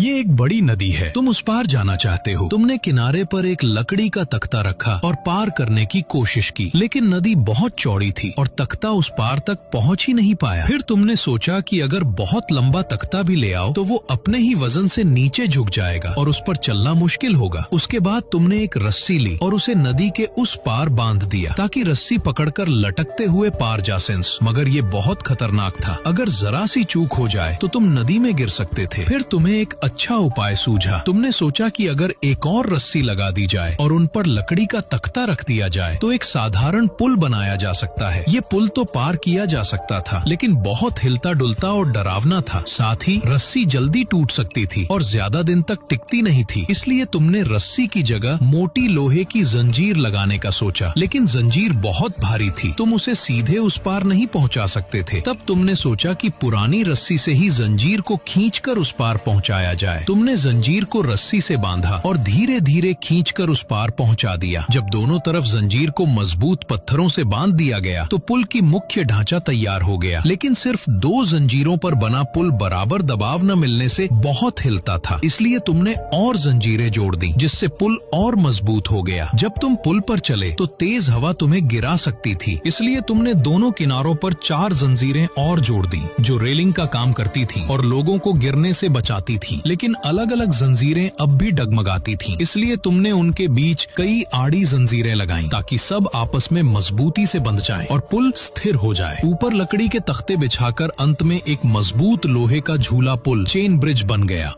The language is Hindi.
ये एक बड़ी नदी है, तुम उस पार जाना चाहते हो। तुमने किनारे पर एक लकड़ी का तख्ता रखा और पार करने की कोशिश की, लेकिन नदी बहुत चौड़ी थी और तख्ता उस पार तक पहुंच ही नहीं पाया। फिर तुमने सोचा कि अगर बहुत लंबा तख्ता भी ले आओ तो वो अपने ही वजन से नीचे झुक जाएगा और उस पर चलना मुश्किल होगा। उसके बाद तुमने एक रस्सी ली और उसे नदी के उस पार बांध दिया ताकि रस्सी पकड़कर लटकते हुए पार जा सेंस। मगर ये बहुत खतरनाक था, अगर जरा सी चूक हो जाए तो तुम नदी में गिर सकते थे। फिर तुम्हें एक अच्छा उपाय सूझा। तुमने सोचा कि अगर एक और रस्सी लगा दी जाए और उन पर लकड़ी का तख्ता रख दिया जाए तो एक साधारण पुल बनाया जा सकता है। ये पुल तो पार किया जा सकता था, लेकिन बहुत हिलता डुलता और डरावना था। साथ ही रस्सी जल्दी टूट सकती थी और ज्यादा दिन तक टिकती नहीं थी। इसलिए तुमने रस्सी की जगह मोटी लोहे की जंजीर लगाने का सोचा, लेकिन जंजीर बहुत भारी थी, तुम उसे सीधे उस पार नहीं पहुंचा सकते थे। तब तुमने सोचा कि पुरानी रस्सी से ही जंजीर को खींचकर उस पार पहुंचाया जाए। तुमने जंजीर को रस्सी से बांधा और धीरे धीरे खींचकर उस पार पहुंचा दिया। जब दोनों तरफ जंजीर को मजबूत पत्थरों से बांध दिया गया तो पुल की मुख्य ढांचा तैयार हो गया। लेकिन सिर्फ 2 जंजीरों पर बना पुल बराबर दबाव न मिलने से बहुत हिलता था, इसलिए तुमने और जंजीरें जोड़ दी, जिससे पुल और मजबूत हो गया। जब तुम पुल पर चले तो तेज हवा तुम्हें गिरा सकती थी, इसलिए तुमने दोनों किनारों पर 4 जंजीरें और जोड़ दी जो रेलिंग का काम करती थी और लोगों को गिरने से बचाती थी। लेकिन अलग अलग जंजीरें अब भी डगमगाती थीं, इसलिए तुमने उनके बीच कई आड़ी जंजीरें लगाईं ताकि सब आपस में मजबूती से बंध जाएं और पुल स्थिर हो जाए। ऊपर लकड़ी के तख्ते बिछाकर अंत में एक मजबूत लोहे का झूला पुल चेन ब्रिज बन गया।